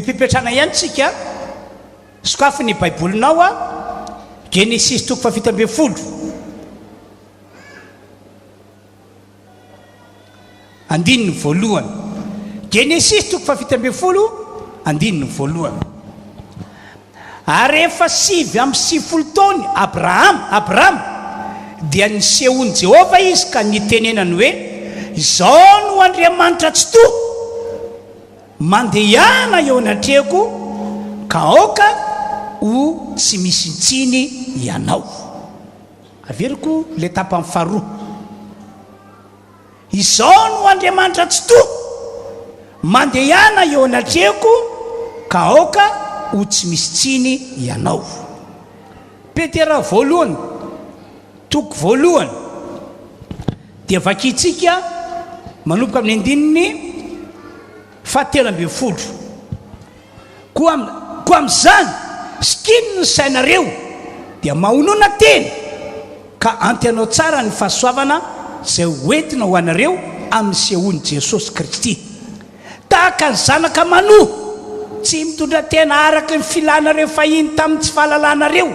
mipipetrana ihany tsika sokafiny baibolinao a Genesis toko 7 andininy voalohany Genesis toko 7 andininy voalohany ary efa 7 taony Abraham dia nisehony Jehova izy ka nitenenany hoe izao no Andriamanitra tsy to mandehana eo anatreko ka aoka ho tsy misy ntsiny ianao averiko le tapany faharoa izao no Andriamanitra tsy to mandehana eo anatreko ka aoka ho tsy misy ntsiny ianao Petera voalohany toko voalohany dia vakitsika manomboka amin'ny andininy 17 koa amin'izany skiny ny sainareo dia mahonona teny ka antenao tsara ny fahasoavana izay hoentina ho anareo amin'ny sehony Jesosy Kristy tahaka ny zanaka manoa tsy mitondra tena araka ny filanareo fahiny tamin'ny tsy fahalalànareo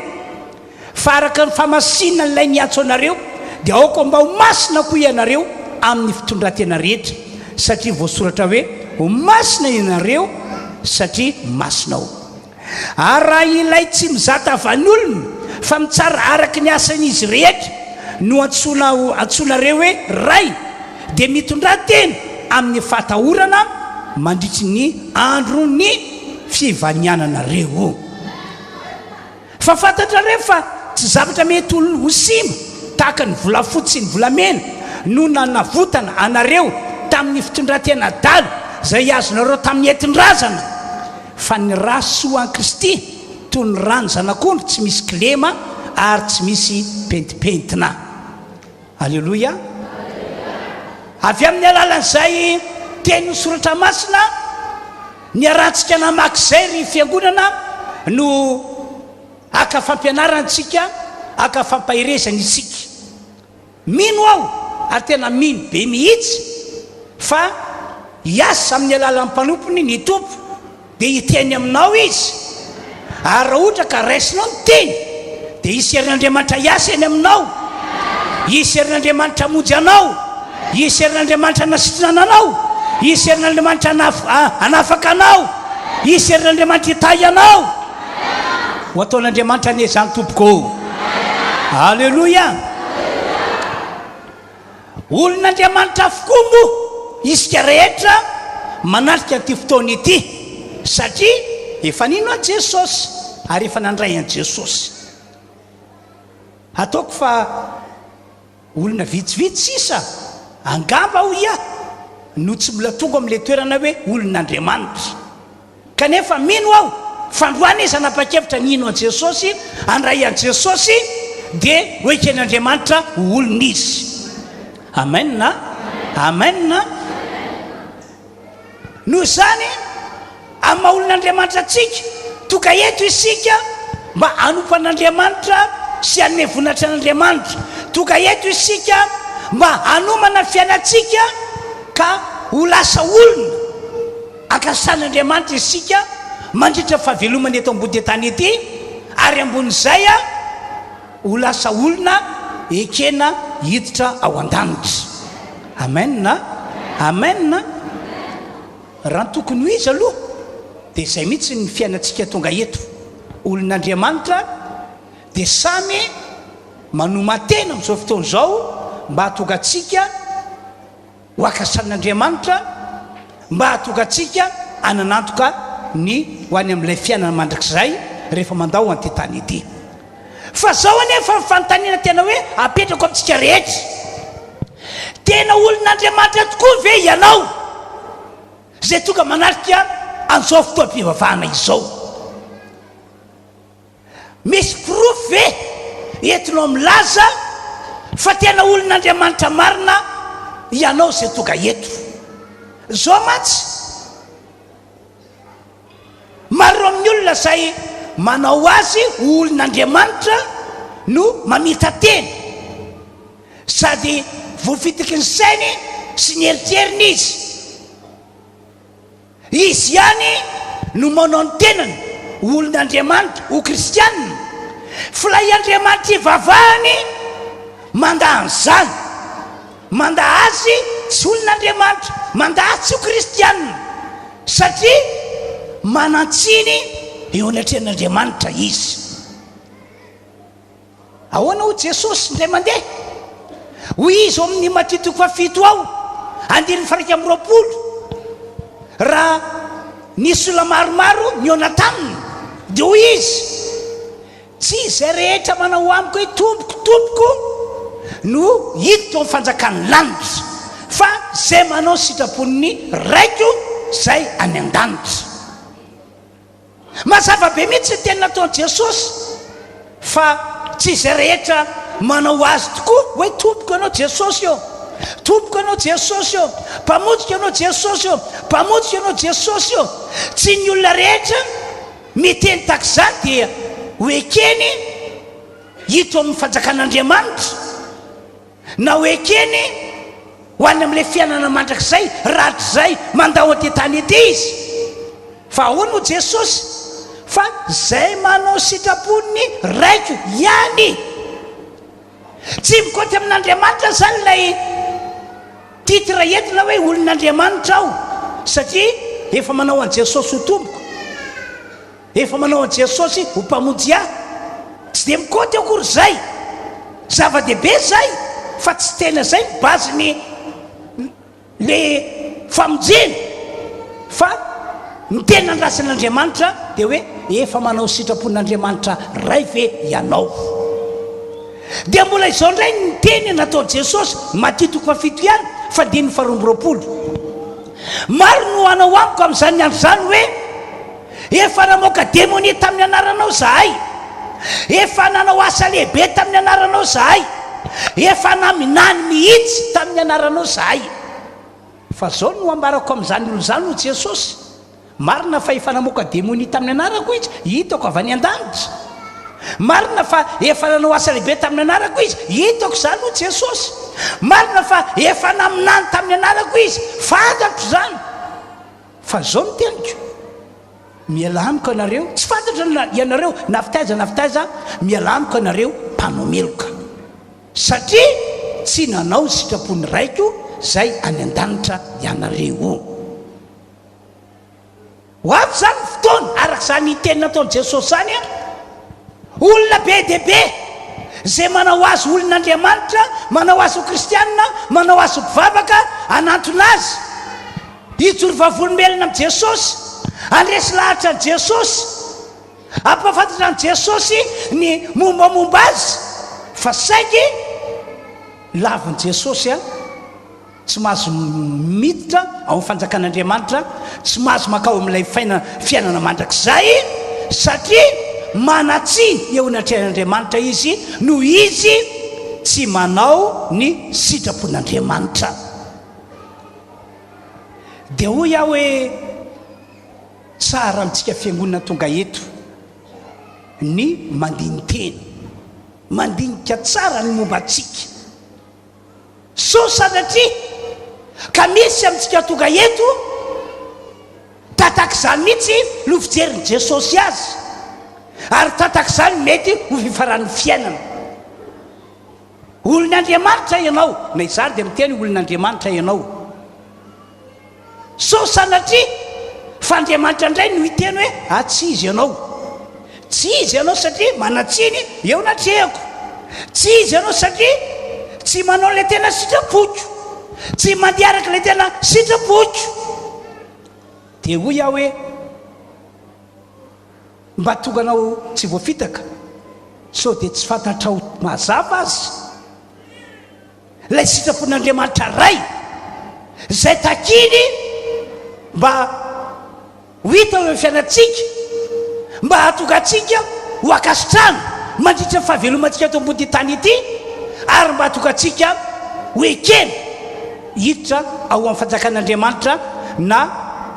fa araka ny famasinana n'ilay niatso anareo dia aoka mba ho masina koa ianareo amin'ny fitondratena rehetra satria voasoratra hoe ho masina ianareo satria masina ho ary raha ilay tsy mizata van'olona fa mitsara araka ny asan'izy rehetra no antsonareo hoe ray dia mitondratena amin'ny fahatahorana mandritry ny andro ny fivaniananareo fa fantatrareo fa tsy zavatra mety ho sima tahaka ny volafotsy sy ny volamena no nanavotana anareo tamin'ny fitondratena dalo izay azonareo tamin'ny entin-drazana fa ny rasoan'i Kristy toy ny rano zanak'ondry tsy misy kilema ary tsy misy pentipentina alleloia avy amin'ny alalan'izay teny soratra masina ny arantsika namaky izay ry fiangonana no aka fampianarantsika aka fampahirezana isika mino aho ary tena mino be mihitsy fa hiasa amin'ny alalan'ny mpanompony ny tompo dia hiteny aminao izy ary raha ohatra ka raisinao ny teny dia isy herin'Andriamanitra hiasa eny aminao isy herin'Andriamanitra monjy anao isy herin'Andriamanitra nasitrinana anao isy herin'Andriamanitra anafaka anao isy herin'Andriamanitra hitay anao ho ataon'Andriamanitra ane zany tompoko alleloia olon'Andriamanitra avokoa moa isika rehetra manatrika an'ity fotoana ity satria efa nino an Jesosy ary efa nandray an Jesosy ataoko fa olona vitsivitsy sisa angamba ho ia no tsy mbola tonga amin'ilay toerana hoe olon'Andriamanitra kanefa mino aho fandroana izy anapa-kevitra nino an Jesosy andray an Jesosy dia hoeken'Andriamanitra ho olona izy amen noho izany amin'ny maha olon'Andriamanitra atsika toka eto isika mba hanompan'Andriamanitra sy hanome vonatra an'Andriamanitra toka eto isika mba hanomana fiainatsika ka ho lasa olona akasan'Andriamanitra isika mandritra fahavelomany eto ambony tany ety ary ambon'izay ho lasa olona ekena hiditra ao an-danitra amen raha tokony ho izy aloha dia izay mihitsy ny fiainantsika tonga eto olon'Andriamanitra dia samy manomatena amin'izao fotoana izao mba hatonga atsika ho akasan'Andriamanitra mba hatonga atsika hananantoka ny ho any amin'ilay fiainana mandrakizay rehefa mandao an'ity tany ity fa zao anefa fanontaniana tena hoe apetrako amintsika rehetra tena olon'Andriamanitra tokoa ve ianao zay tonga manarika an'izao fotoam-pivavahana izao misy proof ve entinao milaza fa tena olon'Andriamanitra marina ianao zay tonga eto zao matsy maro amin'ny olona zay manao azy olon'Andriamanitra no mamita teny sady voafitiky ny sainy sy ny eritreriny izy ihany no manao ny tenany olon'Andriamanitra ho kristianina filay Andriamanitra ivavahany mandahan'izany mandaha azy tsy olon'Andriamanitra mandaha tsy ho kristianina satria manantsiny eo anatrehan'Andriamanitra izy. Ahoana ho Jesosy indray mandeha hoy izy amin'ny Matthieu 7 ao 9:20 raha nisy olona maromaro niona taminy dia hoy izy tsy izay rehetra manao amiko hoe tompoko no hita tao amin'ny fanjakany lanitra fa zay manao sitrapon'ny raiko zay any an-danitra. Mazava be mihitsy ny tena nataon'i Jesosy fa tsy izay rehetra manao azy tokoa hoe tompoko ianao Jesosy eo, tompoko ianao Jesosy eo, mpamotsika ianao Jesosy eo, mpamotsika ianao Jesosy eo. Tsy ny olona rehetra miteny tak'izany dia hoekeny hito amin'ny fanjakan'Andriamanitra na hoekeny ho any amin'ilay fiainana mandrakizay ratrizay mandao an-tany ety izy. Fa ahoana ho Jesosy fa zay manao sitrapony raiko ihany. Tsy mikoty amin'Andriamanitra zany lay titre entina hoe olon'Andriamanitra aho satria efa manao an Jesosy ho tompoko, efa manao an Jesosy ho mpamonjy ahy. Tsy dia mikoty akory zay, zava-dehibe zay fa tsy tena zay ny baziny le famonjena fa ny tena andrasan'Andriamanitra dia hoe efa manao sitrapon'Andriamanitra ray ve ianao. Dia mbola izao ndray ny teny natao Jesosy Matthieu 7 ihany 10:20. Maro no anao amiko amin'izany andro zany hoe efa namoaka démonie tamin'ny anaranao zahay, efa nanao asa lehibe tamin'ny anaranao zahay, efa naminany mihitsy tamin'ny anaranao zahay. Fa zao no ambarako amin'izany olo zany ho Jesosy. Marina fa efa namoaka démonie tamin'ny anarako izy hitako avy any an-danitra. Marina fa efa nanao asa lehibe tamin'ny anarako izy hitako zany ho Jesosy. Marina fa efa naminany tamin'ny anarako izy fantatro zany. Fa zao no teniko, miala amiko anareo, tsy fantatra ianareo nafitaiza miala amiko anareo mpanomeloka satria tsy nanao sitrapony raiko zay any an-danitra ianareo. Ho avy zany fotoana arak'izany teny nataon'i Jesosy zany a, olona be dia be zay manao azy olon'Andriamanitra, manao azy ho kristianina, manao azy ho mpivavaka, anantona azy hijoro vavolombelona amin'i Jesosy, andresy lahatra an'i Jesosy, ampahafantatra an'i Jesosy ny mombamomba azy. Fa saiky lavin'i Jesosy a tsy mahazo miditra ao amin'ny fanjakan'Andriamanitra, tsy mahazo makao amin'ilay fiainana mandrakizay satria manatsiny eo anatrehan'Andriamanitra izy no izy tsy manao ny sitrapon'Andriamanitra. Dia hoy aho hoe tsara amintsika fiangonana tonga eto ny mandini-teny, mandinika tsara ny momba antsika. So sanatria ka misy amintsika tonga eto tatak'izany mihitsy no fijerin'i Jesosy azy, ary tatak'izany mety ho fifaran'ny fiainana. Olon'Andriamanitra ianao, na izary dia miteny olon'Andriamanitra ianao. So sanatria fa Andriamanitra indray no hiteny hoe tsy izy ianao, tsy izy ianao satria manatsiny eo natrehako, tsy izy ianao satria tsy manao ilay tena sitrapoko, tsy mandeha araka ilay tena sitrapoko. Dia hoy aho hoe mba tonga anao tsy voafitaka sao dia tsy fantatra ho mazava azy ilay sitrapon'Andriamanitra ray zay takiny mba ho hita eo amin'ny fiainantsika, mba hatonga atsika ho akasitrano mandritra fahavelomantsika eto ambony tany ity, ary mba hatonga atsika ho ekena hiditra ao amin'ny fanjakan'Andriamanitra na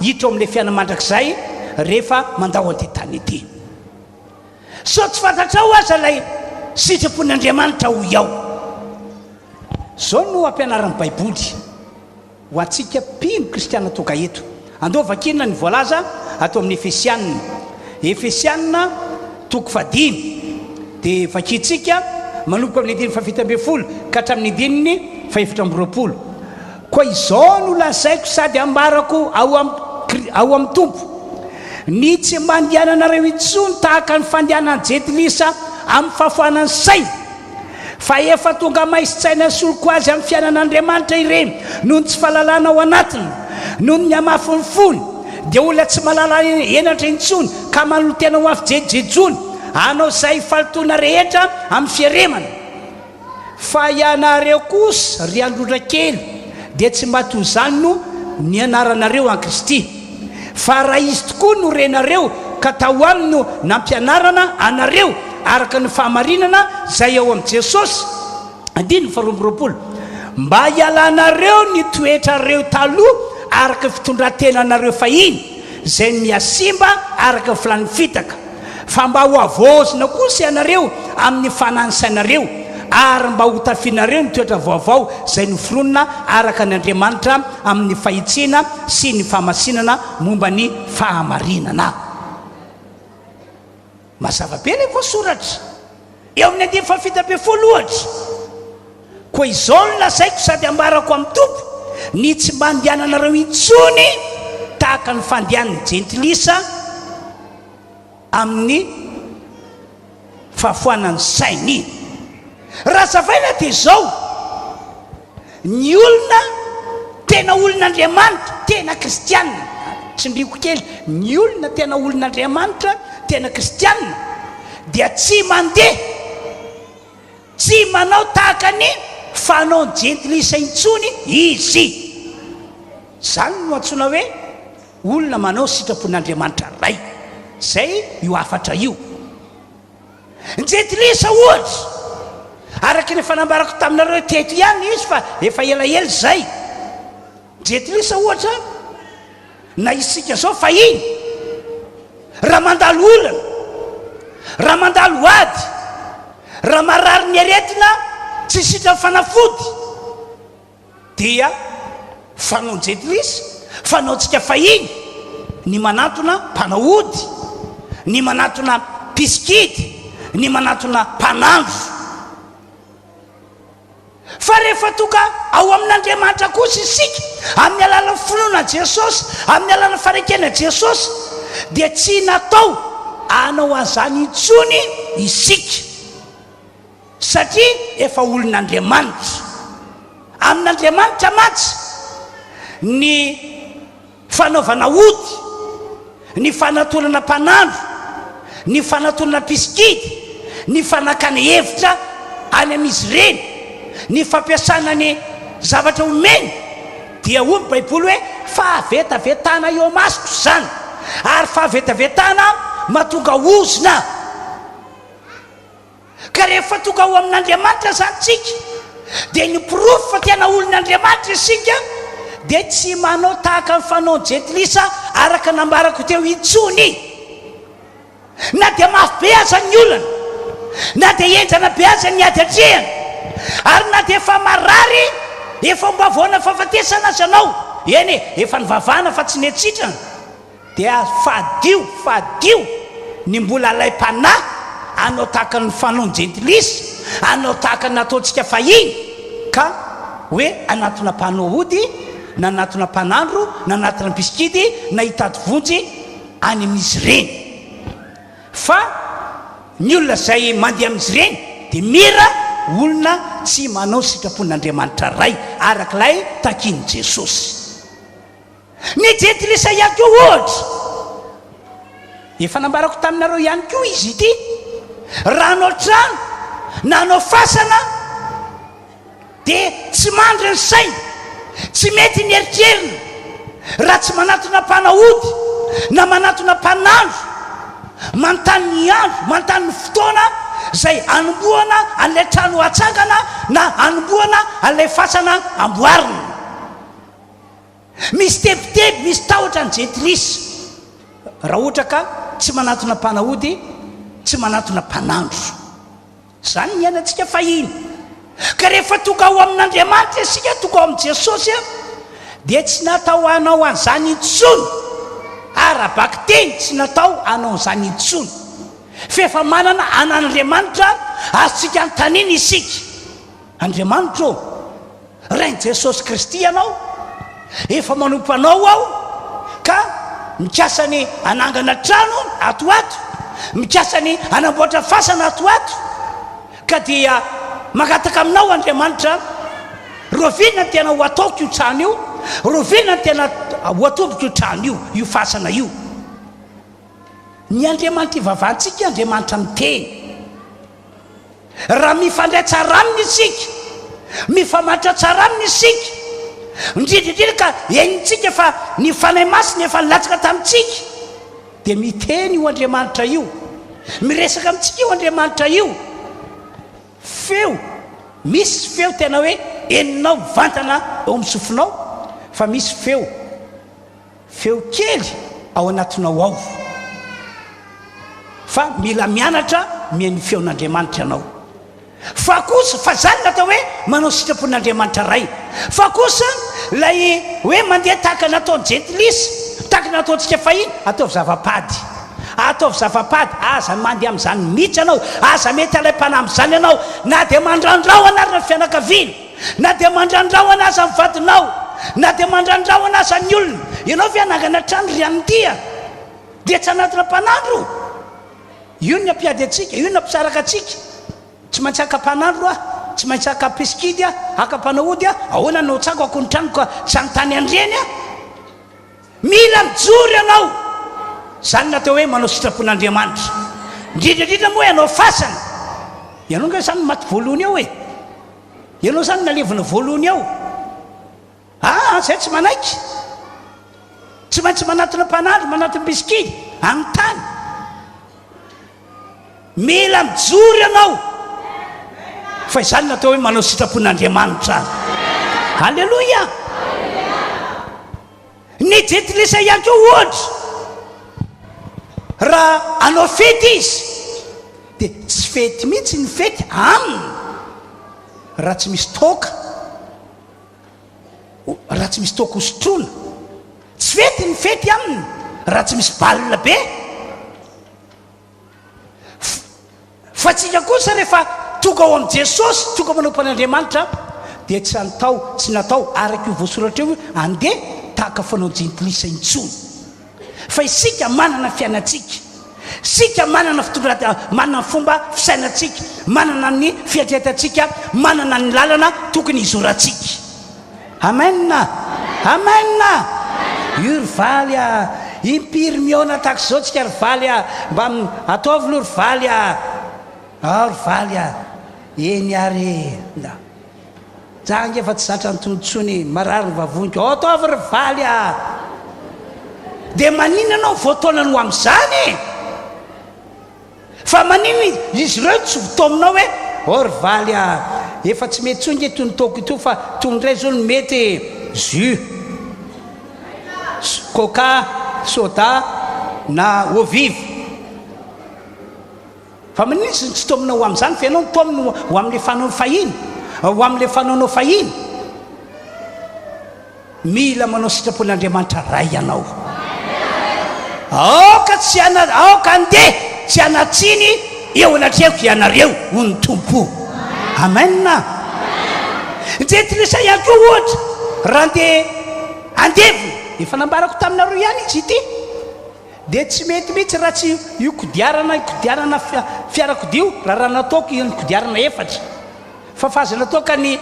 hiditra ao amin'ilay fiainana mandrakizay rehefa mandao an-tany ity. So tsy fantatra ao aza ilay sitrapon'Andriamanitra ho iaho. Zao no ampianaran'ny Baiboly ho antsika mpino kristiana tonga eto. Andao vakina ny voalaza atao amin'ny Efesianina toko 5 dia vakitsika manomboka amin'ny diny 7 ka hatramin'ny dininy 7 koa izao no lazaiko sady ambarako ao amin'ny tompo ny tsy mandiananareo intsony tahaka ny fandianany jetilisa amin'ny fahafoanany saina fa efa tonga maisitsaina soloko azy amin'ny fiainan'Andriamanitra ireny noho ny tsy fahalalana ao anatiny noho ny amafonifony dia olona tsy mahalala enatra intsony ka manolo tena ho afy jejejony anao izay falotona rehetra amin'ny fiaremana fa ianareo kosa ry androndra kely dia tsy mba toy izany no ny anaranareo an Kristy fa raha izy tokoa no renareo ka tao aminy no nampianarana anareo araka ny fahamarinana izay ao amin'i Jesosy 12 mba hialanareo ny toetrareo taloha araka fitondrantenanareo fahiny izay miasimba araka filany fitaka fa mba ho avozina kosa ianareo amin'ny fanansainareo ary mba ho tafinareo ny toetra vaovao izay noforonina araka ny Andriamanitra amin'ny fahitsiana sy ny fahamasinana momba ny fahamarinana. Mazava be ilay voasoratra eo amin'ny 7 ohatra koa izao no lazaiko sady ambarako amin'ny tompo ny tsy mandiananareo intsony tahaka ny fandian'ny jentilisa amin'ny fahafoanany sainy. Raha zavaina dia izao ny olona tena olon'Andriamanitra tena kristianina tsindriko kely ny olona tena olon'Andriamanitra tena kristianina dia tsy mandeha tsy manao tahaka ny fanao jentilisa intsony izy zany no antsoina hoe olona manao sitrapon'Andriamanitra ray zay io afatra io ny jentilisa ohatra araka ny fanambarako taminareo teto ihany izy fa efa elaela zay jentilisa ohatra na isika zao fahiny raha mandalo olana raha mandalo ady raha marary ny aretina tsy sitra fanafody dia fanao jentilisa fanaontsika fahiny ny manatona mpanahody ny manatona piskidy ny manatona mpanandro fa rehefa toka ao amin'Andriamanitra kosa isika amin'ny alalan'ny finoana Jesosy amin'ny alalan'ny farakena Jesosy dia tsy natao anao an'izany intsony isika satria efa olon'Andriamanitra amin'Andriamanitra matsy ny fanaovana ody ny fanatonana mpanandro ny fanatonana piskidy ny fanakana hevitra any amin'izy ireny ny fampiasana ny zavatra omeny dia hoy ny Baiboly hoe fahavetavetana eo masoko zany ary fahavetavetana mahatonga ozina ka rehefa tonga ho amin'Andriamanitra zany tsika dia ny pirofo fa tena olon'Andriamanitra isika dia tsy manao tahaka ny fanao jentilisa araka nambarako teo intsony na dia mafy be aza ny olana na dia enjana be aza ny ady hatrehana ary na dia efa marary efa mba voana fahafatesana azy anao eny efa nivavahana fa tsy netsitrana dia fadio ny mbola alaim-panahy anao tahaka ny fanao jentilisa anao tahaka ny nataontsika fahiny ka hoe anatona mpanao ody na anatona mpanandro na anatona piskidy na hitady vonjy any amin'izy ireny fa ny olona zay mandeha amin'izy ireny dia mira olona tsy manao sitrapon'Andriamanitra ray arak'ilay takiany Jesosy. Ny jentilisa ihany koa ohatra efa nambarako taminareo ihany koa izy ity raha anao trano na anao fasana dia tsy mandry ny saina tsy mety ny eritrerina raha tsy manatona mpanahody na manatona mpanandro manontany ny andro manontany ny fotoana zay anomboana an'ilay trano hatsangana na anomboana an'ilay fasana amboarina misy tebiteby misy tahotra ny jentilisa raha ohatra ka tsy manatona mpanahody tsy manatona mpanandro zany ny ianantsika fahiny ka rehefa tonga ao amin'Andriamanitra isika tonga ao amin'i Jesosy dia tsy natao anao an'izany intsony arabaky teny tsy natao anao zany intsony fa efa manana an'Andriamanitra azontsika antanina isika. Andriamanitra ô, rain' Jesosy Kristy anao, efa manompo anao aho ka mikasany anangana trano atoato, mikasany anamboatra fasana atoato, ka dia magataka aminao Andriamanitra, rovinana tena ho ataoko io trano io, rovinana tena ho atoboko io trano io fasana io. Ny Andriamanitra ivavahantsika Andriamanitra miteny. Raha mifandray tsara aminy isika, mifamatra tsara aminy isika, indrindrindrindra ka henitsika fa ny fanahy masina efa nilatsaka tamintsika, dia miteny io Andriamanitra io, miresaka amintsika io Andriamanitra io. Feo, misy feo tena hoe eninao vantana eo amin'ny sofinao, fa misy feo kely ao anatinao ao, fa mila mianatra mihaino feon'Andriamanitra ianao. Fa kosa fa zany natao hoe manao sitrapon'Andriamanitra ray, fa kosa lay hoe mandeha tahaka nataony jentilisa, tahaka nataontsika fahiny, ataovy zavapady, ataovy zavapady. Aza mandeha amin'izany mihitsy anao, aza mety alay mpanahy amin'izany ianao, na dia mandrandrao anarina fianakaviana, na dia mandrandrao anaza amin'ny vadinao, na dia mandrandrao anaza ny olona, ianao fianangana trano ry amin'tia dia tsy anatina mpanandro. Io ny ampiady atsika, io ny ampisaraka atsika. Tsy maintsy akam-panandro tsy maintsy akapiskidy akam-panaody ahoana anao tsako ako ny tranoko tsy anontany andreny mila mijory ianao. Zany natao hoe manao sitrapon'Andriamanitra, indrindrandrindra moa ianao fasana, ianao nga zany maty voalohany ao ianao zany nalevina voalohany ao. Zay tsy manaiky, tsy maintsy manatona mpanandro, manatona biskidy anontany. Mila mijory ianao, fa izany natao hoe manao sitrapon'Andriamanitra. Halleloja. Ny jentilisa ihany koa ohatra, raha anao fety izy dia tsy fety mihitsy ny fety aminy raha tsy misy toka, raha tsy misy toka hosotrona. Tsy fety ny fety aminy raha tsy misy balina be. Fa tsika kosa rehefa tonga ao amin'i Jesosy, tonga manompo an'Andriamanitra, dia tsy natao araka io voasoratra eo andeha tahaka fanao jentilisa intsony. Fa isika manana fiainatsika, isika manana manana fomba fisainatsika, manana ny fiatretatsika, manana ny lalana tokony izoratsika. Amen. Amen. Io ry valy impiry miona tahaka izao tsika ry valy mba ataovy lo ry valy ry valy eny ary jangy efa tsy zatra nytontsony marary ny vavoniko ataovy ry valy dia manina anao voataonany ho amin'izany fa manina izy ireo tsy votoaminao hoe ry valy efa tsy mety tsongy tony toko ito fa tony ray zao ny mety jus coca soda na eau vive. Fa manina izy tsy tominao ho amin'izany fa ianao tominy ho amin'le fanaonao fahiny, ho amin'le fanaonao fahiny. Mila manao sitrapon'Andriamanitra ray ianao. Aoka andeha tsy anatsiny eo anatrehako ianareo ho ny tompo. Amen. Jentilisa ihany koa ohatra, raha andeha andevina, efa nambarako taminareo ihany izy ity, dia tsy mety mihitsy raha tsy io kodiarana fiarakodio raha nataoko io kodiarana efatra, fa fahaza nataoka ny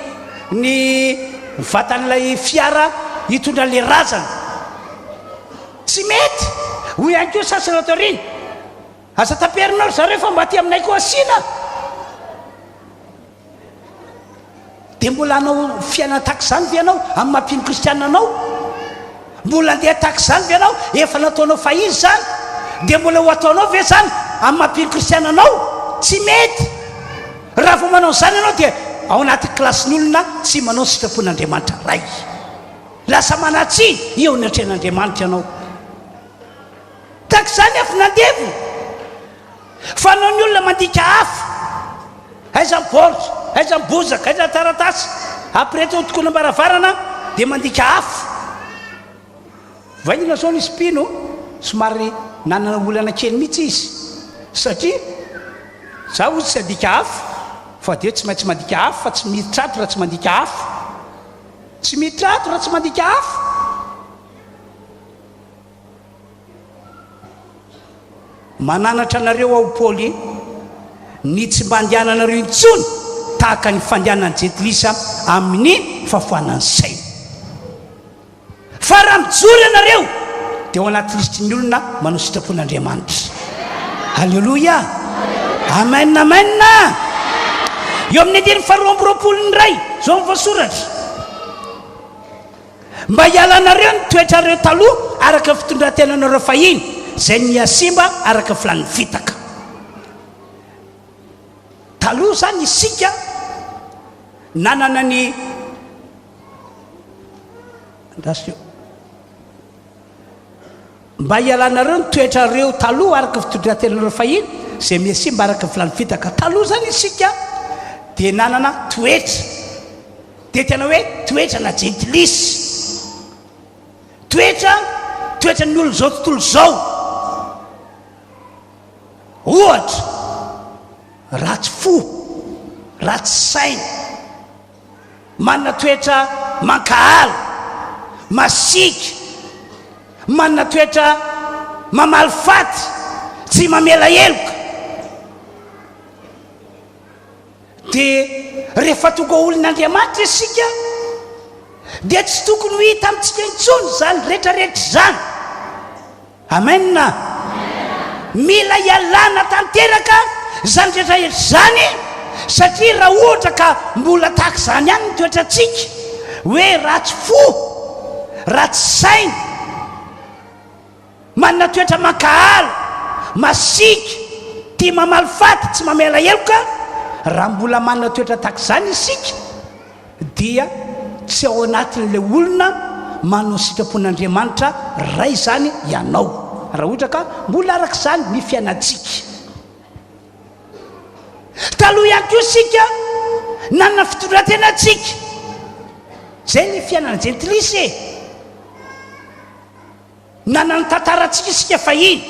vatan'ilay fiara hitondra le razana. Tsy mety ho ihany koa sasana atao reny asa taperinao zareo fa mba ty aminay koa asiana, dia mbola anao fiainana tahaka izany ve ianao amin'ny mampino kristianina anao? Mbola andeha tahaka izany ve ianao efa nataonao fahiny zany, dia mbola ho ataonao ve zany amin'ny mampino kristianina anao? Tsy mety. Raha vao manao zany ianao dia ao anaty klasin'olona tsy manao sitrapon'Andriamanitra ray, lasa manatsiny eo ny atren'Andriamanitra ianao. Tahaka izany efa nandevina fa nao ny olona mandika hafa, aiza miboritra, aiza mibozaka, aiza taratasy, après tao tokoana ambaravarana dia mandika hafa. Vainona zao ny spino somary nanana olana kely mihitsy izy satria za ozy tsy adika afo fa de tsy maintsy mandika afo fa tsy mitrato raha tsy mandika afo tsy mitrato raha tsy mandika afo mananatra anareo ao Paoly ny tsy mba andehananareo intsony tahaka ny fandehanany jetilisa amin'ny fahafoanany saina fa raha mijory anareo dia ao anaty lisitry ny olona manao sitrapon'Andriamanitra. Halleluja, amen, amen. Eo amin'ny andiny faharoa amby roapolo ny ray zao ny voasoratra mba hialanareo ny toetrareo taloha araka fitondrantenanareo fahiny zay niasimba araka filany fitaka. Taloha zany isika nanana ny mba hialanareo ny toetrareo taloha araka fitondrantenanareo fahiny zay miasimba araka filany fitaka. Taloha zany isika dia nanana toetra dia tena hoe toetra na jentilisy toetra ny olo zao tontolo zao ohatra ratsy fo ratsy saina manana toetra mankahala masika manana toetra mamaly faty tsy mamela heloka dia rehefa tonga olon'Andriamanitra isika dia tsy tokony ho hita amintsika intsony zany rehetrarehetra zany. Amenna. Mila ialana tanteraka zany rehetrarehetra zany satria raha ohatra ka mbola tahaka zany ihany ny toetrantsika hoe ratsy fo ratsy saina manana toetra mankahala masika tia mamaly faty tsy mamela heloka raha mbola manana toetra tahaka zany isika dia tsy ao anatin'ilay olona manao sitrapon'Andriamanitra ray zany ianao raha ohatra ka mbola araka zany ny fiainantsika. Taloha ihany koa isika nanana fitondrantenantsika zay ny fiainana jentilisy nanana tantarantsika isika fahiny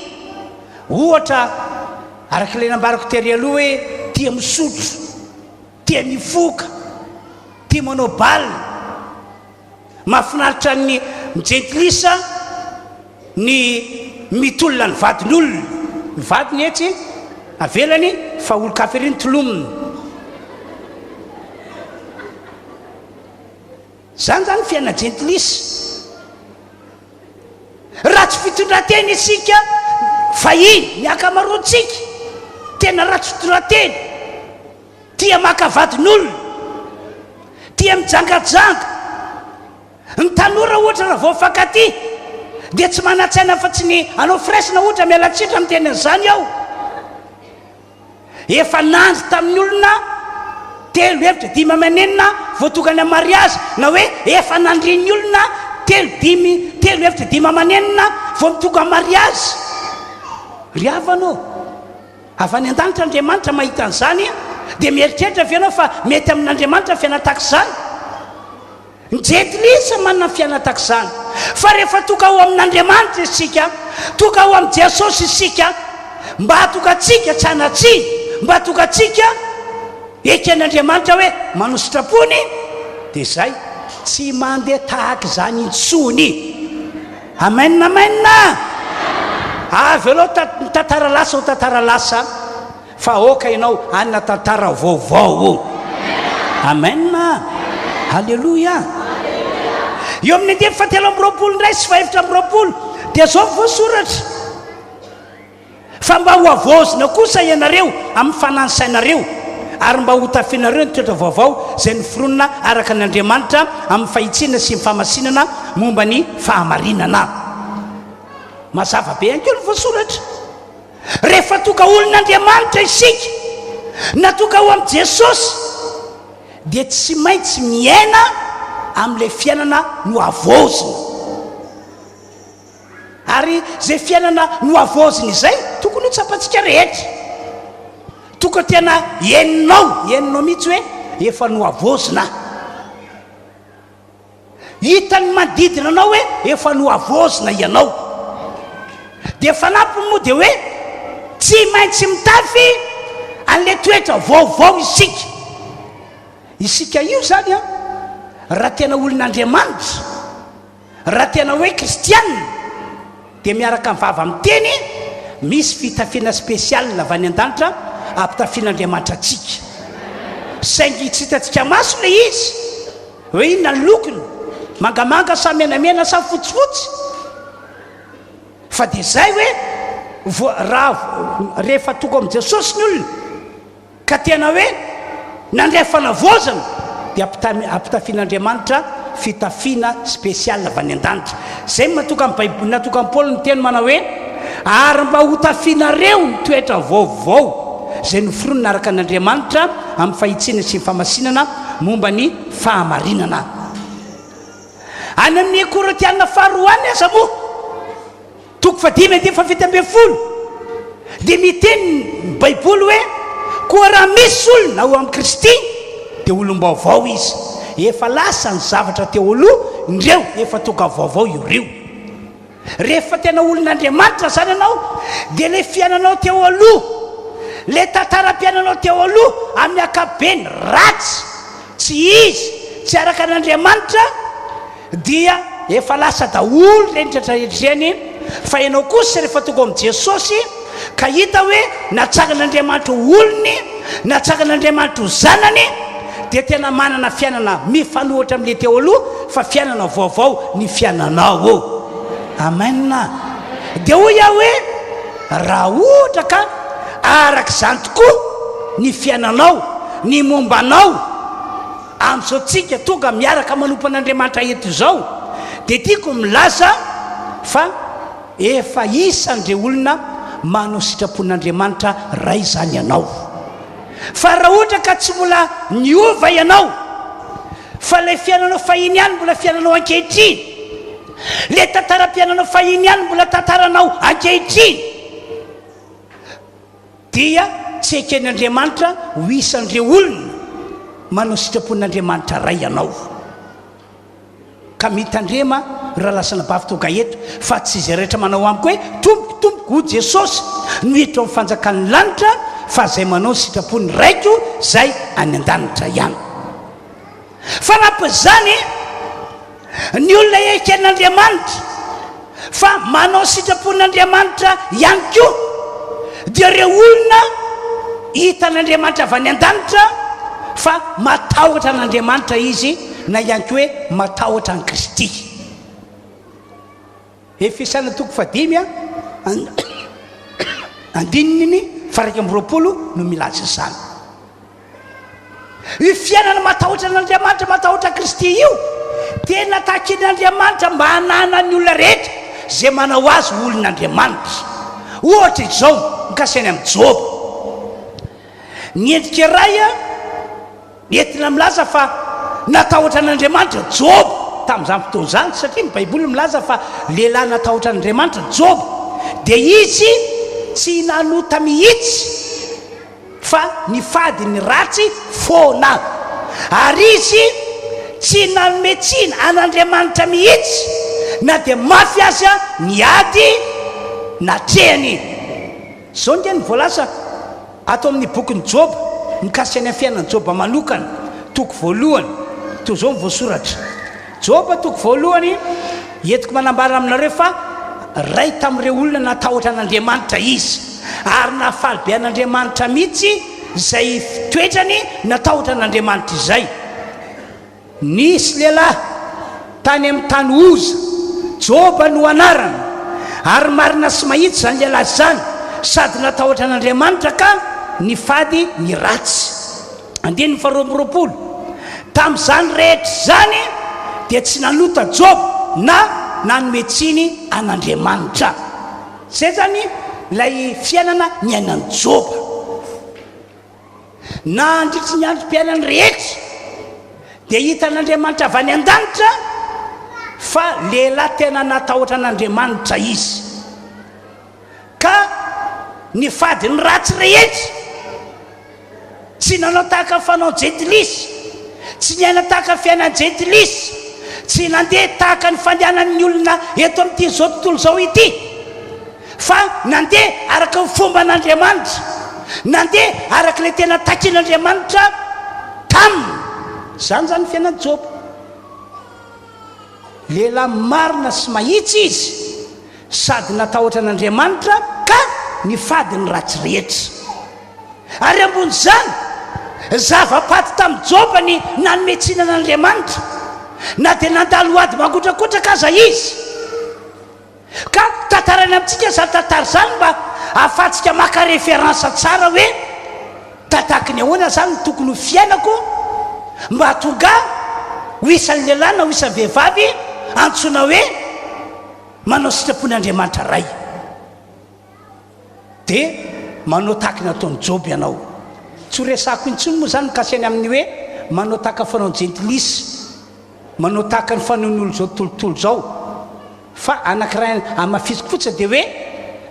ohatra araka ilay nambarako tery aloha hoe tia misotro tia mifoka tia manao baly mahafinaritra ny mijentilisa ny mitolona ny vadin'olona ny vadiny etsy avelany fa olo kaferiny tolomony zany zany fiaina jentilisa raha tsy fitondrantena isika fahiny miakamaroantsika tena raha tsy fitondrantena tia maka vadin'olona tia mijangajanga ny tanora ohatra raha vao fankaty dia tsy manatsaina fa tsy ny anao firaisina ohatra mialatsitra amin'ny tenan'izany aho efa nandry tamin'ny olona telo efatra dimy amanenina voatokany amin'ny mariazy na hoe efa nandrin'ny olona telo efatra dimy amanenina vao mitonga amin'ny mariazy ry avanao avy any an-danitra Andriamanitra mahita an'izany dia mieritreritra avy fa mety amin'Andriamanitra fiainataka izany nijentilisa manana fiainataka izany fa rehefa toka ho amin'Andriamanitra isika toka ho amin'ny Jesosy isika mba hatokatsika tsanatsiny mba hatokatsika eken'Andriamanitra hoe manao sitrapony dia zay tsy mandeha tahaka izany intsony. Amen, amen. Avy aloha tantara lasa ho tantara lasa fa oka ianao anina tantara vaovao. Amen, halleluja. Eo amin'ny andiny fahatelo amby roapolo ndray sy fahaefatra amby roapolo dia zao voasoratra fa mba ho avozina kosa ianareo amin'ny fanansainareo ary mba ho tafinareo ny toetra vaovao zay noforonina araka n'Andriamanitra amin'ny fahitsina sy ny fahamasinana momba ny fahamarinana. Mazava be ihany koa ny voasoratra rehefa toka olon'Andriamanitra isika na toka ho amin'ny Jesosy dia tsy maintsy miaina amin'ilay fiainana no avozina ary zay fiainana no avozina izay tokony ho tsapantsika rehetra toka tena heninao mihitsy hoe efa no avozina hitany manodidina anao hoe efa no avozina ianao dia fanampiny moa dia hoe tsy maintsy mitafy an'le toetra vaovao isika io zany a raha tena olon'Andriamanitra raha tena hoe kristianina dia miaraka mivava miteny misy fitafiana spesialina avy any an-danitra ampitafian'Andriamanitra atsika saingy tsy hitantsika maso le izy hoe inona ny lokony mangamanga sa menamena sa fotsifotsy fa dia zay hoe raha rehefa tonga amin'i Jesosy ny olona ka tena hoe nandray fanavozana dia ampitafian'Andriamanitra fitafiana spesialina avy any an-danitra zay matoka amin'ny Baiboly natoka amin'ny Paoly ny teny manao hoe ary mba ho tafianareo ny toetra vaovao zay noforonina araka an'Andriamanitra amin'ny fahitsina sy ny famasinana momba ny fahamarinana any amin'ny Korintiana faharoany aza moa toko 5:7 dia miteny ny Baiboly hoe koa raha misy olona ao amin'ny Kristy dia olom-baovao izy efa lasa ny zavatra teo aloha indreo efa tonga vaovao ireo rehefa tena olon'Andriamanitra zany ianao dia le fiainanao teo aloha le tantaram-piainanao teo aloha amin'ny ankapobeny ratsy tsy izy tsy araka an'Andriamanitra dia efa lasa daholo rehetrarehetrany fa ianao kosa rehefa tonga amin'i Jesosy ka hita hoe natsakan'Andriamanitra olony natsakan'Andriamanitra zanany dia tena manana fiainana mifanohitra amin'le teo aloha fa fiainana vaovao ny fiainanao amen dia hoy iaho hoe raha ohatra ka arak'izany tokoa ny fiainanao ny mombanao amin'izao tsika tonga miaraka manompo an'Andriamanitra eto izao dia tiako milaza fa efa isan'ireo olona manao sitrapon'Andriamanitra ray zany ianao fa raha ohatra ka tsy mbola niova ianao fa le fiainanao fahiny ihany mbola fiainanao ankehitriny le tantaram-piainanao fahiny ihany mbola tantaranao ankehitriny dia tsy eken'Andriamanitra ho isan'ireo olona manao sitrapon'Andriamanitra ray ianao ka mitandrema raha lasana bavy tonga eto fa tsy izay rehetra manao amiko hoe tompoka ho Jesosy nohitra amin'ny fanjakan'ny lanitra fa zay manao sitrapony raiko zay any an-danitra ihany fa nampizany ny olona eken'Andriamanitra fa manao sitrapon'Andriamanitra ihany koa dia reo olona hitan'Andriamanitra avy any an-danitra fa matahotra an'Andriamanitra izy na ihany koa hoe matahotra any Kristy Efesana toko 5 andininy 1:20 no milaza izany io fiainana matahotra an'Andriamanitra matahotra Kristy io tena takin'Andriamanitra mba hanana ny olona rehetra zay manao azy olon'Andriamanitra ohatra izao mikasiny amin'ny Job ny endrika iray entina milaza fa natahotra an'Andriamanitra Job tamin'izany fotoana izany satria ny Baiboly milaza fa lehilahy natahotra an'Andriamanitra Job dia izy tsy nanota mihitsy fa nifady ny ratsy foana ary izy tsy nanometsina an'Andriamanitra mihitsy na dia mafy azy niady natrehany zao nge ny voalaza ato amin'ny bokyny Job mikasika ny fiainan'ny Job manokana toko 1 toy zao mivoasoratra Job toko 1 entiko manambara aminareo fa ray tamin'ireo olona natahotra an'Andriamanitra izy ary nafaly be an'Andriamanitra mihitsy zay toetrany natahotra an'Andriamanitra izay nisy lehilahy tany amin'ny tany oza Job no anarany ary marina sy mahitsy zany lehilahy zany sady natahotra an'Andriamanitra ka nifady ny ratsy andiny 2:20 tamin'izany rehetra zany dia tsy nanota Job na nanometsiny an'Andriamanitra zay zany lay fiainana ny ainan'ny Job na andritry ny androm-piainany rehetra dia hitan'Andriamanitra avy any an-danitra fa lehilahy tena natahotra an'Andriamanitra izy ka nifady ny ratsy rehetra tsy nanao tahaka fanao jetilisy tsy niaina tahaka fiainany jetilisy tsy nandeha tahaka ny fandehanan'ny olona eto amin'ity zao tontolo zao ity fa nandeha araka fomba n'Andriamanitra, nandeha araka le tena takin'Andriamanitra taminy. Zany zany fiainan'i Job. Lehilahy marina sy mahitsy izy, sady natahotra n'Andriamanitra ka ny fadiny ratsy rehetra. Ary ambony zany zava-paty tamin'ny Job ny nanometsina n'Andriamanitra, na dia nandalo ady mangotrakotraka aza izy. Ka tantarany amintsika zany tantara zany mba ahafahantsika maka référence tsara hoe tahaka ny ahoana zany tokony ho fiainako mba hatonga ho isan'ny lehilahy na ho isan'ny vehivavy antsoina hoe manao sitrapon'Andriamanitra ray. Dia manao tahaka ny ataon'ny Job ianao. Tsy ho resako intsony moa zany mikasiany amin'ny hoe manao tahaka fanao gentilisy, manao tahaka ny fanaon'olo zao tolotolo zao. Fa anankiray amafisiko fotsiny dia hoe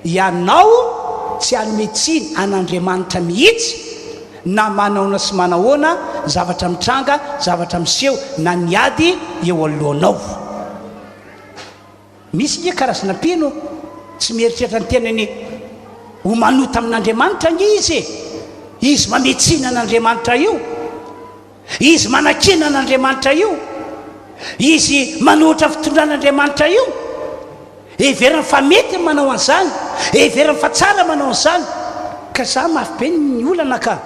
ianao tsy hanometsiny an'Andriamanitra mihitsy na manaona sy manahoana zavatra mitranga, zavatra miseho na niady eo alohanao. Misy nge karazana mpino tsy mieritreritra ny tenany ho manota amin'Andriamanitra nge izy mametsina an'Andriamanitra io, izy manakina an'Andriamanitra io, izy manohitra fitondran'Andriamanitra io. Everiny fa mety manao an'izany, everiny fa tsara manao an'izany. Ka za mafy be ny olana ka,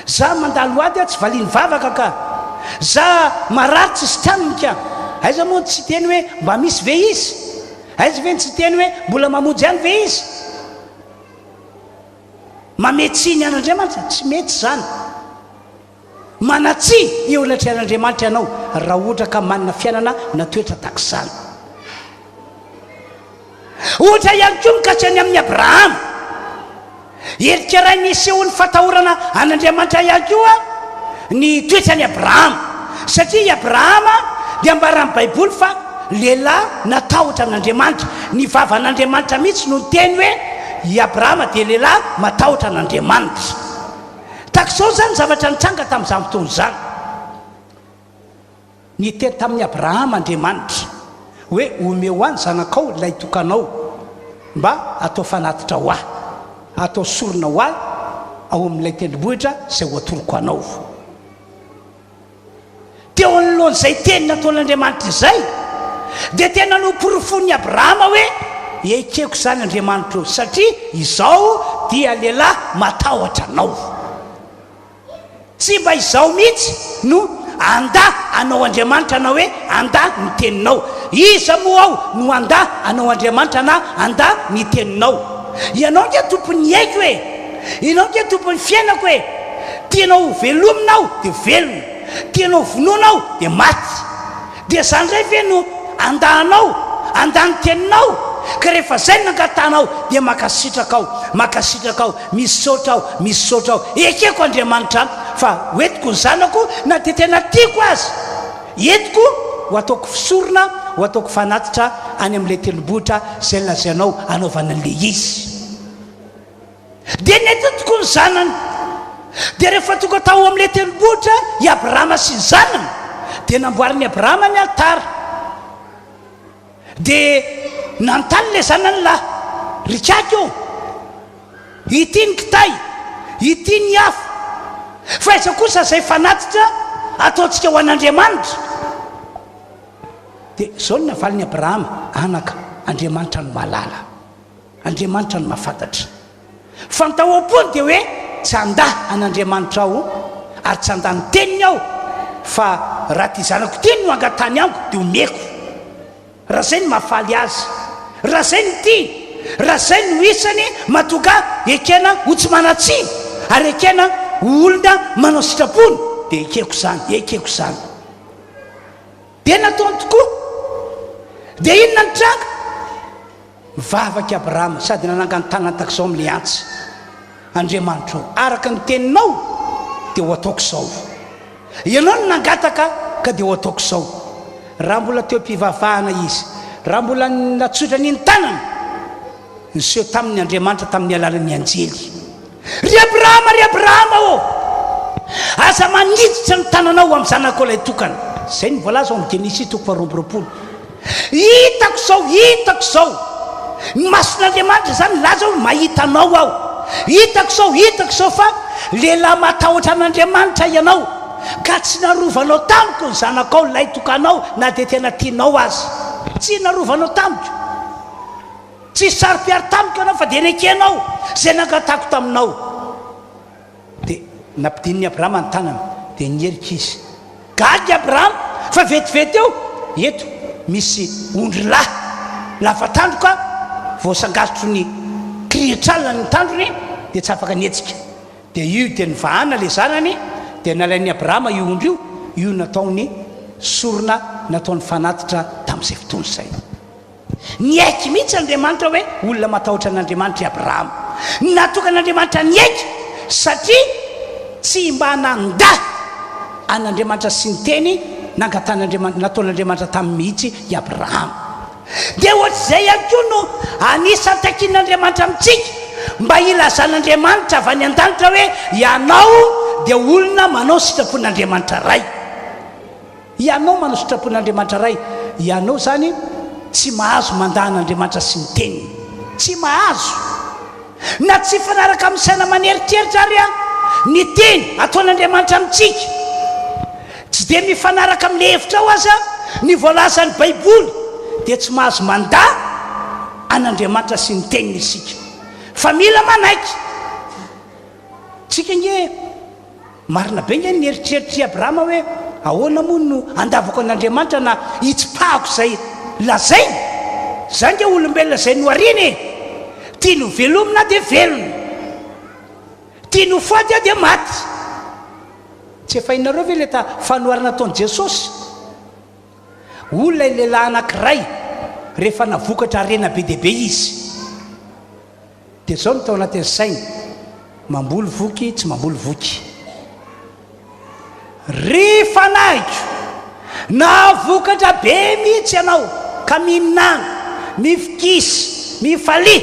za mandalo ady a tsy valiany vavaka ka, za maratsy sy taniny ka. Aiza moa tsy teny hoe mba misy ve izy, aiza ve tsy teny hoe mbola mamonjy any ve izy. Mametsiny an'Andriamanitra tsy mety zany. Manatsy eo latrean'Andriamanitra ianao raha ohatra ka manana fiainana natoetra tahaka izany. Ohatra ihany koa mikasiany amin'ny Abrahama, herika ray nisehony fatahorana an'Andriamanitra ihany koa ny toetrany Abrahama, satria i Abrahama dia ambara amin'ny Baiboly fa lehilahy natahotra an'Andriamanitra, ny vavan'Andriamanitra mihitsy no teny hoe i Abrahama dia lehilahy matahotra an'Andriamanitra. Takizao zany zavatra nitranga tamin'izany fotoana zany. Ny teny tamin'ny Abrahama Andriamanitra hoe omeo any zanakao ilay tokanao mba atao fanatitra ho ahy, atao sorona ho ahy ao amin'ilay tendrombohitra izay ho atoroko anao. Teo anoloan'izay teny nataon'Andriamanitra izay dia tena noporofony Abrahama hoe ekeko zany Andriamanitra io, satria izao dia lehilahy matahotra anao. Tsy mba izao mihitsy no anda anao Andriamanitra na hoe anda ny teninao. Iza moa ao no anda anao Andriamanitra na anda ny teninao. Ianao nge tompony haiko hoe, ianao nge tompony fiainako hoe, tianao velominao dia velona, tianao vononao dia maty. Dia zany zay ve no andanao, anda ny teninao. Ka rehefa zay nangatanao dia makasitraka ao, misaotra ao, ekeko Andriamanitra fa hoetiko ny zanako na dia tena tiako azy, entiko ho ataoko fisorona, ho ataoko fanatitra any amin'ilay tendrombohitra izay lazainao anaovana an'ilay izy. Dia nety tokoa ny zanany. Dia rehefa tonga tao amin'ilay tendrombohitra i Abrahama sy ny zanany dia namboariny Abrahama ny altara. Dia nanontany ilay zanany lahy, rikako eo, ity ny kitay, ity ny afo, fa iza kosa izay fanatitra ataontsika ho an'Andriamanitra. Dia zao ny navaliny Abrahama, anaka, Andriamanitra no mahalala, Andriamanitra no mahafantatra. Fa ny tahoam-pony dia hoe tsy anda an'Andriamanitra aho ary tsy anda ny teniny aho, fa raha ty zanako ty no angatany amiko dia omeko. Raha zay ny mahafaly azy, raha zay ny ty, raha zay no isany mahatonga ekena ho tsy manatsiny ary ekena olona manao sitrapony dia ekeko zany. Dia nataony tokoa. Dia inona ny tranga? Mivavaka Abrahama sady nanangany tanany takizao amin'ilay antsy. Andriamanitra araka ny teninao dia ho ataoko izao. Ianao no nangataka ka dia ho ataoko izao. Raha mbola teo mpivavahana izy, raha mbola natsotra ny tanany, niseho tamin'ny Andriamanitra tamin'ny alalan'ny anjely. Ry Abrahama ô, aza maniditra ny tananao amin'ny zanako ilay tokana. Izay ny voalaza ao amin'ny Genesis 2:20. Hitako izao, ny mason'Andriamanitra zany laza hoe mahitanao aho, hitako sao fa lehilahy matahotra an'Andriamanitra ianao ka tsy narovanao tamiko ny zanakao lay tokanao na dia tena tianao azy, tsy narovanao tamiko, tsy sary-piary tamiko ianao fa dia nekenao zay nangatako taminao. dia nampidininy Abrahama ny tanana dia nyerika izy, gagy Abrahama fa vetivety eo eto misy ondry lahy lava tandroka voasangazotro ny krihitralina ny tandrony dia tsy afaka nietsika. dia io dia nivahana le zanany dia nalain'ny Abrahama io ondry io nataony sorona nataony fanatitra tamin'izay fotoana izay. Niaiky mihitsy Andriamanitra hoe olona matahotra an'Andriamanitra i Abrahama, natokan'Andriamanitra niaiky satria tsy mba nanda an'Andriamanitra sy ny teny nangatan'Andriamanitra nataon'Andriamanitra tamin'ny mihitsy i Abrahama. dia ohatr'izay ihany koa no anisan'ny takin'Andriamanitra amintsika mba ilazan'Andriamanitra avy any an-danitra hoe ianao dia olona manao sitrapon'Andriamanitra ray, ianao manao sitrapon'Andriamanitra ray, ianao zany tsy mahazo mandahan'Andriamanitra sy ny teniny, tsy mahazo na tsy fanaraka amin'ny saina maneritreritra ary ny teny ataon'Andriamanitra amintsika, tsy dia mifanaraka amin'ny hevitra ao aza ny voalazan'ny baiboly dia tsy mahazo manda an'Andriamanitra sy ny teniny isika. Fa mila manaiky tsika nge marina be nge ny eritreritry Abrahama hoe ahoana moa no andavako an'Andriamanitra na hitsipahako zay lazay zany nge olombelona zay noariny tia no velomina dia velona, tia no fady dia maty. Tsy efa inareo ve le ta fanoharana taon'i Jesosy olona lehilahy anankiray rehefa navokatra arena be dehibe izy dia zao no tao anatin'ny sainy mamboly voky tsy mamboly voky, rehefa naiko na vokatra be mihitsy ianao ka mihinana mifikisy mifalia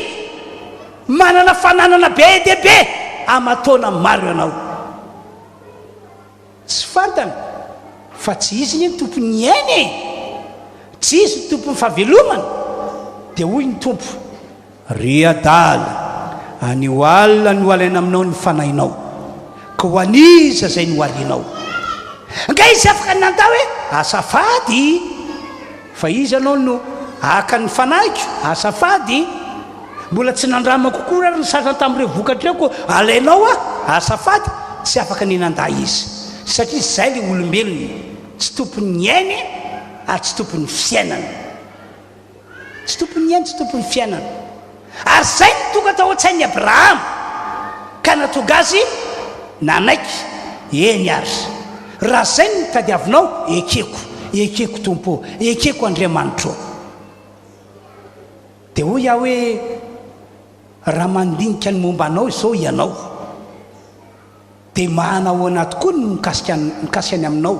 manana fananana be dehibe amatona maro ianao, tsy fantana fa tsy izy ny tompony ainy, tsy izy ny tompony fahavelomana. dia hoy ny tompo ry adala anio alina no alaina aminao ny fanahinao ka ho aniza zay noarinao. Nga izy afaka nanda hoe asafady fa izy anao no aka ny fanahiko, asafady mbola tsy nandrama kokoa ary ny sasany tamin'ireo vokatra reo ko alainao asafady, tsy afaka ninanda izy satria zay le olombelony tsy tompony ny ainy ary tsy tompony fiainana, tsy tompony ny ainy tsy tompony fiainana. Ary zay ny tonga tao an-tsain'ny Abrahama ka natonga azy nanaiky eny ary raha zay ny mitadiavinao ekeko tompo, ekeko Andriamanitra. dia hoy aho hoe raha mandinika ny momba anao izao ianao dia manao anaty koa ny mikasikany aminao,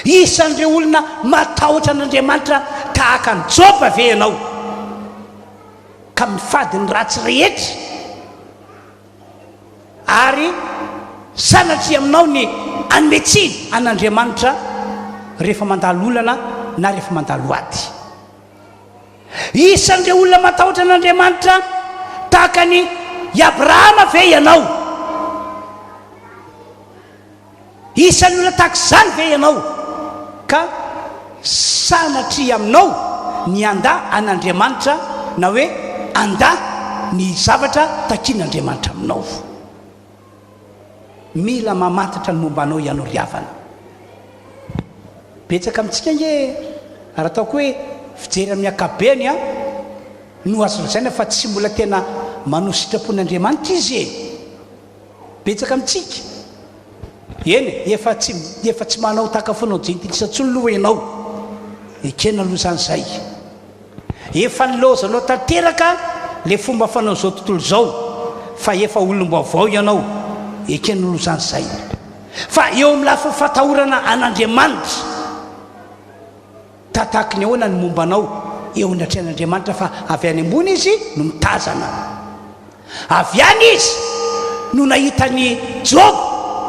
isan'ireo olona matahotra an'Andriamanitra tahaka ny Joba ve ianao ka mifady ny ratsy rehetra ary sanatry aminao ny anometsiny an'Andriamanitra rehefa mandalo olana na rehefa mandalo ady. Isan'ireo olona matahotra an'Andriamanitra tahaka ny Abrahama ve ianao, isan'ny olona tahaka izany ve ianao ka sanatry aminao ny anda an'Andriamanitra na hoe anda ny zavatra takian'Andriamanitra aminao. Mila mamantatra ny momba anao ianao ry havana. Betsaka amintsika nge raha ataoko hoe fijery amin'ny akabeny no azo lazaina fa tsy mbola tena manao sitrapon'Andriamanitra izy betsaka amintsika eny efa tsy manao tahaka fonao jentilisa tsy noloha ianao ekena aloha zany zay efa nilozanao tanteraka le fomba fanao zao tontolo zao fa efa olom-baovao ianao ekena aloha zany zay fa eo amin'ny lafa fatahorana an'Andriamanitra tatahaka ny ahoana ny mombanao eo anatrehan'Andriamanitra fa avy any ambony izy no mitazana, avy any izy no nahita ny Job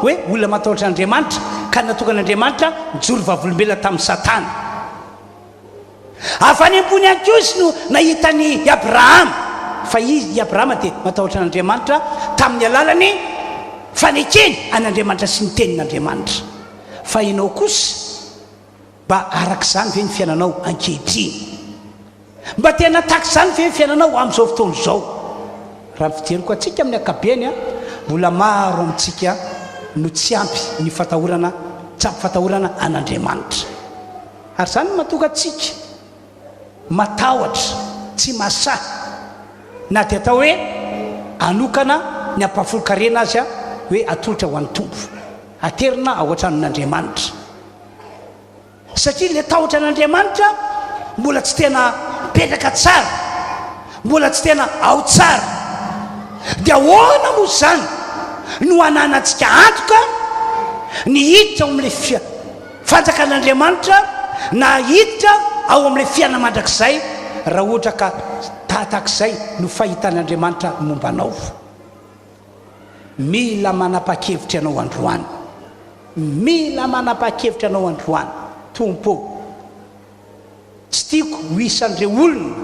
hoe olona matahotra an'Andriamanitra ka natokan'Andriamanitra nijoro vavolombelona tamin'ny Satana Avany ambony ankozy no nahitany Abrahama fa izy Abrahama dia matahotra an'Andriamanitra tamin'ny alalany fanekeny an'Andriamanitra sy ny tenin'Andriamanitra. Fa ianao kosa mba arak'izany ve ny fiainanao ankehitriny? Mba tena tahak'izany ve ny fiainanao amin'izao fotoana izao? Raha ny fijeriko antsika amin'ny akabeny mbola maro amintsika no tsy ampy ny fatahorana, tsy ampy fatahorana an'Andriamanitra. Ary izany no mahatonga antsika matahotra, tsy masahy, na dia atao hoe anokana ny ampahafolo-karena azy hoe atolotra ho an'ny tompo, aterina ao an-tranon'Andriamanitra. Satria le tahotra an'Andriamanitra mbola tsy tena petraka tsara, mbola tsy tena ao tsara. Dia ahoana moa zany no ananantsika antoka ny hiditra ao amin'ilay fanjakan'Andriamanitra na hiditra ao amin'ilay fiainana mandrakizay raha ohatra ka tahak'izay no fahitan'Andriamanitra mombanao? Mila manapa-kevitra ianao androany, mila manapa-kevitra ianao androany. Tompo, tsy tiako ho isan'ireo olona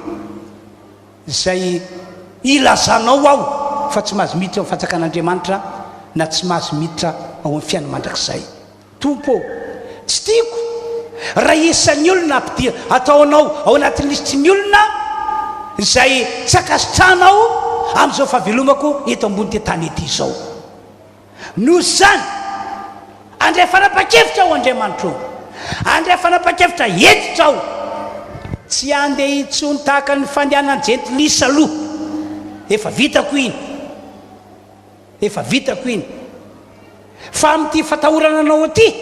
izay ilazanao aho fa tsy mahazo miditra ao fanjakan'Andriamanitra na tsy mahazo miditra ao amin'ny fiainana mandrakizay. Tompo, tsy tiako raha isan'ny olona ampidia ataonao ao anatin'ny lisitry ny olona izay tsy akasitranao amin'izao fahavelomako eto ambony ty tany ety izao. Noho izany andray fanapa-kevitra ao Andriamanitra ao, andray fanapa-kevitra heditra aho, tsy andeha hitsony tahaka ny fandehanany jentilisa aloha. Efa vitako iny, efa vitako iny. Fa amin'ity fatahorana anao aty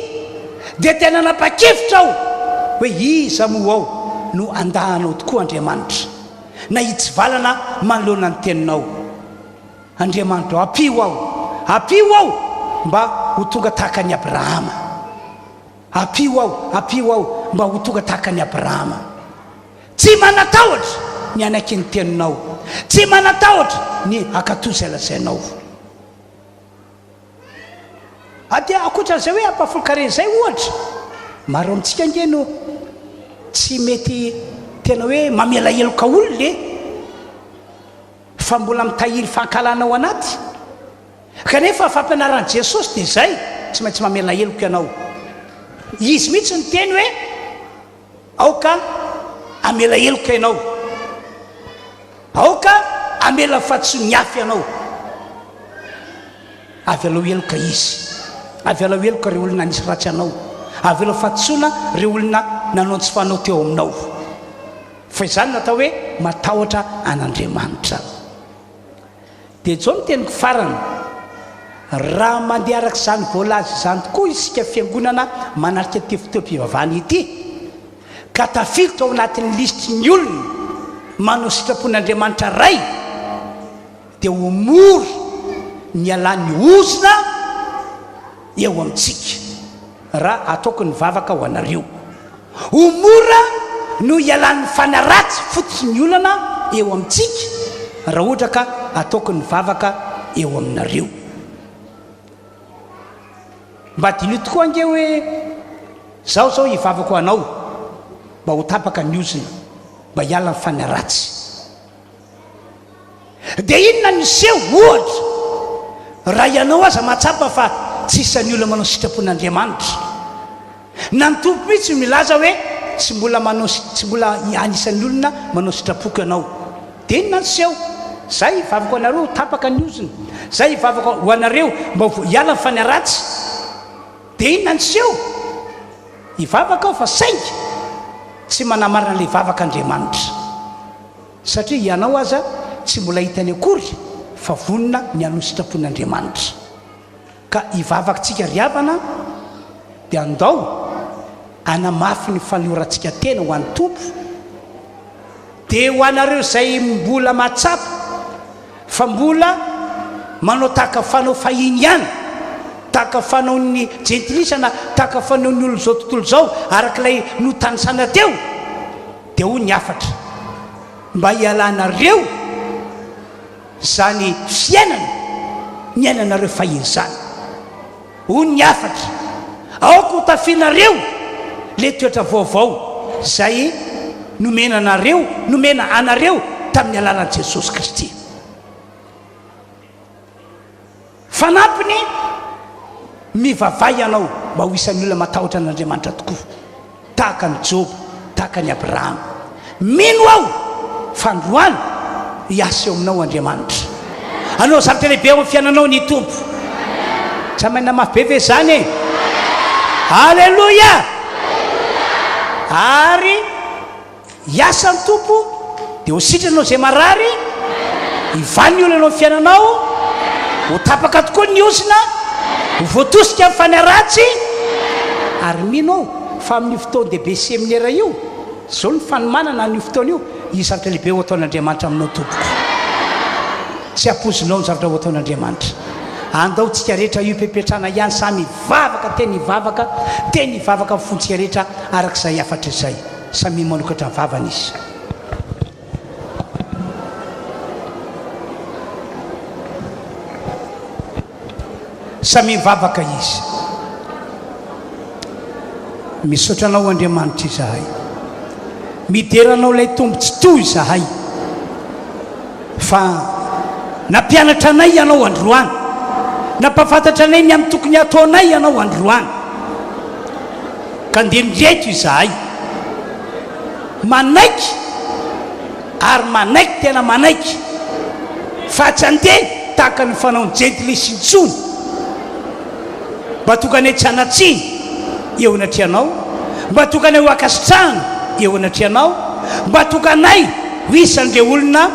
dia tena napa-kevitra aho hoe iza moa ao no andahanao tokoa Andriamanitra, na hitsivalana manoloana ny teninao. Andriamanitra, apio aho mba ho tonga tahaka ny Abrahama. Apio aho mba ho tonga tahaka ny Abrahama. Tsy manatahotra ny anaky ny teninao, tsy manatahotra ny akatoza lazainao. Adia akoatran'izay hoe ampahafolo-karena zay ohatra, maro amintsika nge no tsy mety tena hoe mamela heloka olona fa mbola mitahiry fankalana ao anaty. Kanefa fampianaran'i Jesosy dia zay, tsy maintsy mamela heloka ianao. Izy mihitsy ny teny hoe aoka amela heloka ianao, aoka amela fahatsony hafa ianao. Avy alao heloka izy, avy alao heloka ireo olona nisy ratsy anao, avy alao fahatsona ireo olona nanao tsy fanao teo aminao. Fa izany natao hoe matahotra an'Andriamanitra. Dia zao no teniko farany, raha mandeha arak'izany voalaza izany tokoa isika fiangonana manarika ty fotoam-pivavahana ity, ka tafiditra ao anatin'ny lisitry ny olona manao sitrapon'Andriamanitra ray, dia ho mora ny alan'ny ozina eo amintsika raha ataoko ny vavaka ho anareo. Ho mora no ialan'ny fanaratsy fototsy ny olana eo amintsika raha ohatra ka ataoko ny vavaka eo aminareo. Mba dino tokoa ange hoe zao hivavako anao mba ho tapaka ny ozina, mba hiala ny fanaratsy. Dia inona niseho ohatra raha ianao aza mahatsapa fa tsy isan'ny olona manao sitrapon'Andriamanitra? Na ny tompo mihitsy milaza hoe tsy mbola anisan'ny olona manao sitrapoko ianao. Dia inona niseho? Zay hivavako anareo tapaka ny ozina, zay hivavako ho anareo mba hiala ny fanaratsy. Dia inona niseho? Hivavaka aho fa saingy tsy manamarina ilay vavak'Andriamanitra, satria ianao aza tsy mbola hitany akory fa vonona ny hanao sitrapon'Andriamanitra. Ka hivavakantsika riavana dia andao anamafy ny faniorantsika tena ho an'ny tompo. Dia ho anareo izay mbola mahatsapa fa mbola manao tahaka fanao fahiny ihany, tahaka fanaon'ny jentilisa na tahaka fanaon'ny olona zao tontolo zao arak'ilay notanisana teo, dia ho ny afatra mba hialanareo zany fiainana ny ainanareo fahiny zany. Ho ny afatra aoko ho tafinareo le toetra vaovao zay nomena anareo nomena anareo tamin'ny alalan'i Jesosy Kristy. Fanampiny mivavay ianao mba ho isan'ny olona matahotra an'Andriamanitra tokoa tahaka ny Job, tahaka ny Abraham. Mino aho fa androany hiasa eo aminao Andriamanitra. Anao zavatra lehibe eo amin'ny fiainanao ny Tompo. Tsy maina mafy be ve zany e? Alleluia! Ary hiasa ny Tompo dia ho sitranao izay marary, hivan'ny olona anao fiainanao, ho tapaka tokoa ny osina, ho voatosika amin'ny fanaratsy. Ary mino aho fa amin'ny fotoana dehibe seminaire io, zao ny fanomanana ny fotoana io, io zavatra lehibe ho ataon'Andriamanitra aminao tompoko. Tsy apozinao ny zavatra ho ataon'Andriamanitra. Andao tsika rehetra io pepetrana ihany samy vavaka teny hivavaka amin'ny fontsika rehetra arak'izay afatra izay. Samy manokatra ny vavany izy. Samy mivavaka izy. Misaotranao Andriamanitra izahay, mideranao ilay tombotsy toy izahay, fa nampianatra anay ianao androany, nampafantatra anay ny amin'ny tokony ataonay ianao androany, ka ndendreto izahay manaiky ary manaiky tena manaiky, fa tsy andeha tahaka ny fanaony jentily sy ntsony, mba tokany tsy hanatsiny eo anatreanao, mba tokany ho akasitrahana eo anatreanao, mba tokanay ho isan'ireo olona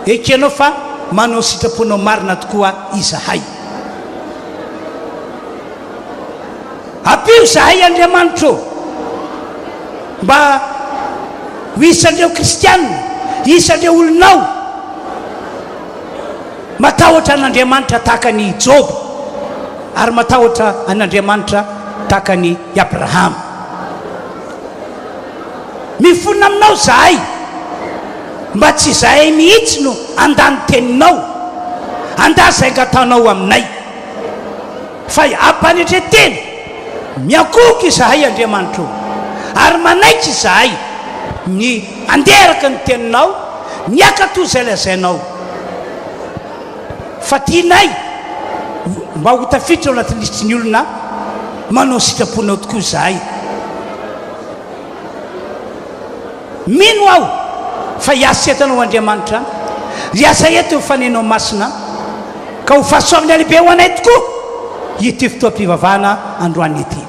ekenao fa manao sitraponao marina tokoa izahay. Apio izahay Andriamanitra, mba ho isan'ireo kristianina, isan'ireo olonao matahotra an'Andriamanitra tahaka ny Job, ary matahotra an'Andriamanitra tahaka ny Abraham. Mifonina aminao zahay, mba tsy zahay mihitsy no andany teninao, anda zay ngataonao aminay, fa ampanetretena miakoky izahay Andriamanitra, ary manaiky izahay ny anderaka ny teninao, miaka toy izay lazainao, fa tianay mba ho tafiditra ao anatin'ny lisitry ny olona manao sitraponao tokoa izahay. Mino aho fa hiasa etanao Andriamanitra, hiasa eto fanenao masina, ka ho fahasoavana lehibe ho anay tokoa ity fotoam-pivavahana androany ity.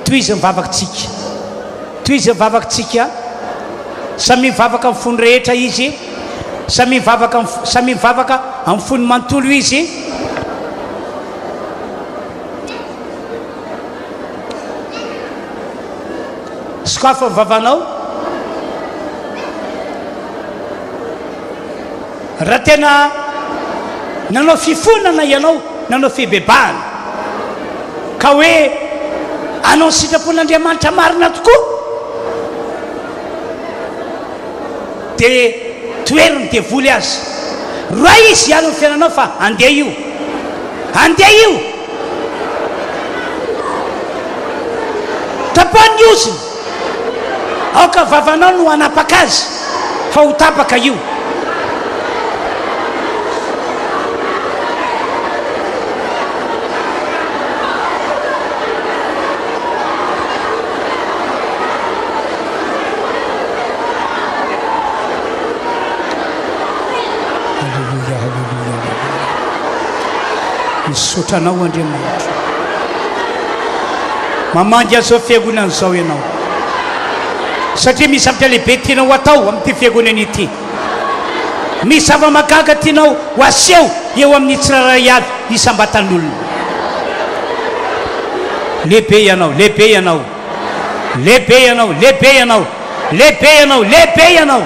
Tohizy mivavakantsika, tohizy mivavakantsika, samy mivavaka amin'ny fony rehetra izy, samy mivavaka amin'ny fony manontolo izy. Sokafa mivavanao, raha tena nanao fifonana ianao, nanao fibebahana, ka hoe anao sitrapon'Andriamanitra marina tokoa, dia toeriny devoly azy. Roa izy iano ny fiainanao fa andeha io, andeha io, tapany ioziny, aoka vavanao no hanapaka azy fa ho tapaka io. Misotranao Andriamanitra, mamandy azao fiangonana zao ianao, satria misy zavatra lehibe tianao atao amin'ity fiangonana ity, misy zava-magaga tianao ho aseho eo amin'ny tsiraray avy isam-batan'olona. Lehibe ianao, lehibe ianao, lehibe ianao, lehibe ianao, lehibe ianao, lehibe ianao.